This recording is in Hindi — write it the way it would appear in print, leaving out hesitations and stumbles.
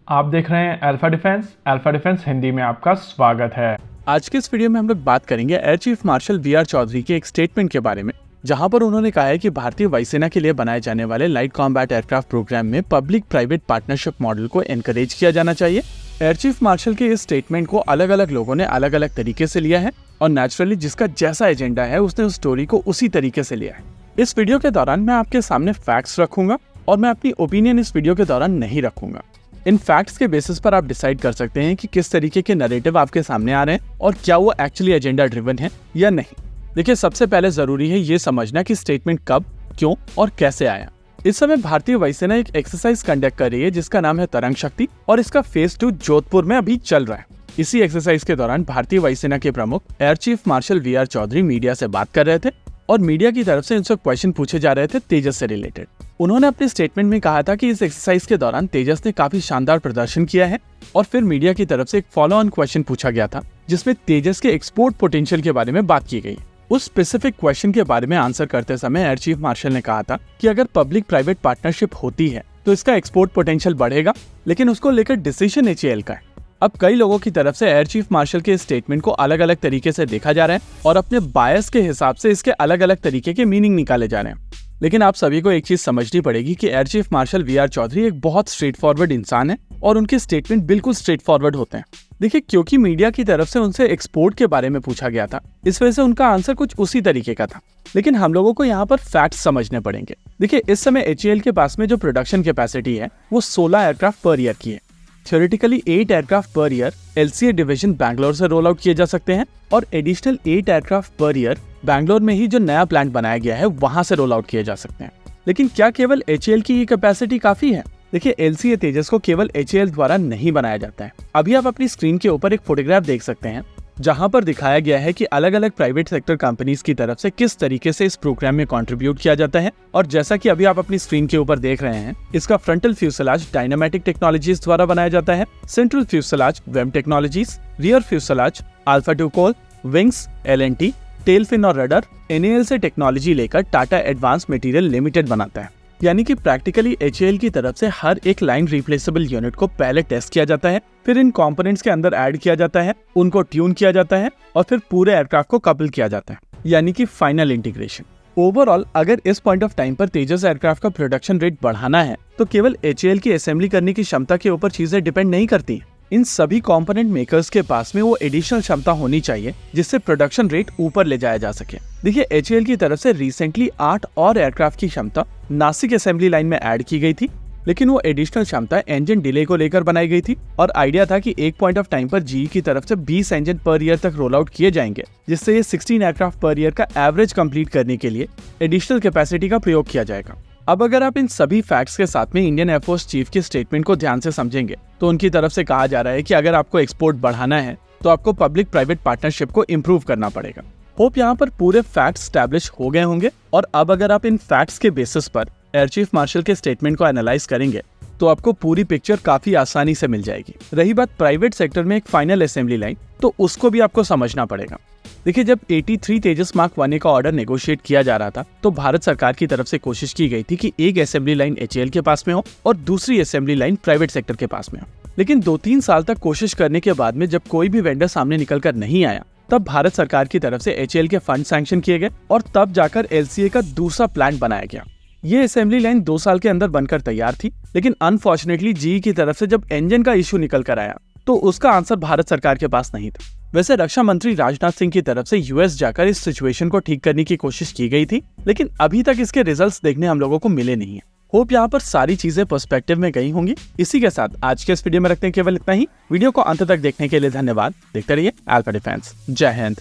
आप देख रहे हैं अल्फा डिफेंस हिंदी में आपका स्वागत है। आज के इस वीडियो में हम लोग बात करेंगे air chief marshal VR. Chaudhari के एक स्टेटमेंट के बारे में, जहां पर उन्होंने कहा है कि भारतीय वायुसेना के लिए बनाए जाने वाले लाइट कॉम्बैट एयरक्राफ्ट प्रोग्राम में पब्लिक प्राइवेट पार्टनरशिप मॉडल को एनकरेज किया जाना चाहिए। एयर चीफ मार्शल के इस स्टेटमेंट को अलग अलग लोगों ने अलग अलग तरीके से लिया है और नेचुरली जिसका जैसा एजेंडा है उसने उस स्टोरी को उसी तरीके से लिया है। इस वीडियो के दौरान मैं आपके सामने फैक्ट्स रखूंगा और मैं अपनी ओपिनियन इस वीडियो के दौरान नहीं रखूंगा। इन फैक्ट्स के बेसिस पर आप डिसाइड कर सकते हैं कि किस तरीके के नैरेटिव आपके सामने आ रहे हैं और क्या वो एक्चुअली एजेंडा ड्रिवन है या नहीं। देखिए, सबसे पहले जरूरी है ये समझना कि स्टेटमेंट कब, क्यों और कैसे आया। इस समय भारतीय वायुसेना एक एक्सरसाइज कंडक्ट कर रही है जिसका नाम है तरंग शक्ति और इसका फेज 2 जोधपुर में अभी चल रहा है। इसी एक्सरसाइज के दौरान भारतीय वायुसेना के प्रमुख air chief marshal VR. Chaudhari media से बात कर रहे थे और मीडिया की तरफ से उनसे क्वेश्चन पूछे जा रहे थे तेजस से रिलेटेड। उन्होंने अपने स्टेटमेंट में कहा था कि इस एक्सरसाइज के दौरान तेजस ने काफी शानदार प्रदर्शन किया है और फिर मीडिया की तरफ से एक फॉलो ऑन क्वेश्चन पूछा गया था जिसमें तेजस के एक्सपोर्ट पोटेंशियल के बारे में बात की गई। उस स्पेसिफिक क्वेश्चन के बारे में आंसर करते समय एयर चीफ मार्शल ने कहा था कि अगर पब्लिक प्राइवेट पार्टनरशिप होती है तो इसका एक्सपोर्ट पोटेंशियल बढ़ेगा, लेकिन उसको लेकर डिसीजन एचएएल का है। अब कई लोगों की तरफ से एयर चीफ मार्शल के स्टेटमेंट को अलग अलग तरीके से देखा जा रहा है और अपने बायस के हिसाब से इसके अलग अलग तरीके के मीनिंग निकाले जा रहे हैं। लेकिन आप सभी को एक चीज समझनी पड़ेगी कि air chief marshal VR. Chaudhari एक बहुत स्ट्रेट फॉरवर्ड इंसान है और उनके स्टेटमेंट बिल्कुल स्ट्रेट फॉरवर्ड होते हैं। देखिए, क्योंकि मीडिया की तरफ से उनसे एक्सपोर्ट के बारे में पूछा गया था, इस वजह से उनका आंसर कुछ उसी तरीके का था। लेकिन हम लोगों को यहाँ पर फैक्ट्स समझने पड़ेंगे। देखिए, इस समय एचएएल के पास में जो प्रोडक्शन कैपेसिटी है वो 16 एयरक्राफ्ट पर ईयर की है। Theoretically 8 aircraft per year LCA division Bangalore से रोल आउट किए जा सकते हैं और additional 8 aircraft per year Bangalore में ही जो नया प्लांट बनाया गया है वहां से रोल आउट किए जा सकते हैं। लेकिन क्या केवल एचएएल की ये कैपेसिटी काफी है? देखिए, एलसीए तेजस को केवल एचएएल द्वारा नहीं बनाया जाता है। अभी आप अपनी स्क्रीन के ऊपर एक फोटोग्राफ देख सकते हैं जहां पर दिखाया गया है कि अलग अलग प्राइवेट सेक्टर कंपनीज की तरफ से किस तरीके से इस प्रोग्राम में कंट्रीब्यूट किया जाता है। और जैसा कि अभी आप अपनी स्क्रीन के ऊपर देख रहे हैं, इसका फ्रंटल फ्यूसलाज डायनामेटिक टेक्नोलॉजीज द्वारा बनाया जाता है, सेंट्रल फ्यूसलाज वेम टेक्नोलॉजीज, रियर फ्यूसलाज अल्फा 2 कोल, विंग्स एल&टी, टेल फिन और रडर एनएएल से टेक्नोलॉजी लेकर टाटा एडवांस मटेरियल लिमिटेड बनाता है। यानी कि प्रैक्टिकली एचएएल की तरफ से हर एक लाइन रिप्लेसेबल यूनिट को पहले टेस्ट किया जाता है, फिर इन कंपोनेंट्स के अंदर ऐड किया जाता है, उनको ट्यून किया जाता है और फिर पूरे एयरक्राफ्ट को कपल किया जाता है, यानी कि फाइनल इंटीग्रेशन। ओवरऑल अगर इस पॉइंट ऑफ टाइम पर तेजस एयरक्राफ्ट का प्रोडक्शन रेट बढ़ाना है तो केवल एचएएल की असेंबली करने की क्षमता के ऊपर चीजें डिपेंड नहीं करती। इन सभी कंपोनेंट मेकर्स के पास में वो एडिशनल क्षमता होनी चाहिए जिससे प्रोडक्शन रेट ऊपर ले जाया जा सके। देखिए, एचएएल की तरफ से रिसेंटली 8 और एयरक्राफ्ट की क्षमता नासिक असेंबली लाइन में ऐड की गई थी, लेकिन वो एडिशनल क्षमता इंजन डिले को लेकर बनाई गई थी और आइडिया था कि एक पॉइंट ऑफ टाइम पर जीई की तरफ से 20 इंजन पर ईयर तक रोल आउट किए जाएंगे, जिससे ये 16 एयरक्राफ्ट पर ईयर का एवरेज कंप्लीट करने के लिए एडिशनल कैपेसिटी का प्रयोग किया जाएगा। अब अगर आप इन सभी फैक्ट्स के साथ में इंडियन एयरफोर्स चीफ के स्टेटमेंट को ध्यान से समझेंगे तो उनकी तरफ से कहा जा रहा है कि अगर आपको एक्सपोर्ट बढ़ाना है तो आपको पब्लिक प्राइवेट पार्टनरशिप को इम्प्रूव करना पड़ेगा। होप यहाँ पर पूरे फैक्ट्स स्टैब्लिश हो गए होंगे और अब अगर आप इन फैक्ट्स के बेसिस पर एयर चीफ मार्शल के स्टेटमेंट को एनालाइज करेंगे तो आपको पूरी पिक्चर काफी आसानी से मिल जाएगी। रही बात प्राइवेट सेक्टर में एक फाइनल असेंबली लाइन, तो उसको भी आपको समझना पड़ेगा। देखिए, जब 83 तेजस मार्क 1 का ऑर्डर नेगोशिएट किया जा रहा था तो भारत सरकार की तरफ से कोशिश की गई थी कि एक असेंबली लाइन एचएएल के पास में हो और दूसरी असेंबली लाइन प्राइवेट सेक्टर के पास में हो। लेकिन 2-3 साल तक कोशिश करने के बाद में जब कोई भी वेंडर सामने निकल कर नहीं आया तब भारत सरकार की तरफ से एचएएल के फंड सैंक्शन किए गए और तब जाकर एलसीए का दूसरा प्लांट बनाया गया। ये असेंबली लाइन 2 साल के अंदर बनकर तैयार थी, लेकिन अनफॉर्चुनेटली जीई की तरफ से जब इंजन का इश्यू निकल कर आया तो उसका आंसर भारत सरकार के पास नहीं था। वैसे रक्षा मंत्री राजनाथ सिंह की तरफ से यूएस जाकर इस सिचुएशन को ठीक करने की कोशिश की गई थी, लेकिन अभी तक इसके रिजल्ट्स देखने हम लोगों को मिले नहीं है। होप यहाँ पर सारी चीजें पर्सपेक्टिव में गई होंगी। इसी के साथ आज के इस वीडियो में रखते हैं केवल इतना ही। वीडियो को अंत तक देखने के लिए धन्यवाद। देखते रहिए अल्फा डिफेंस। जय हिंद।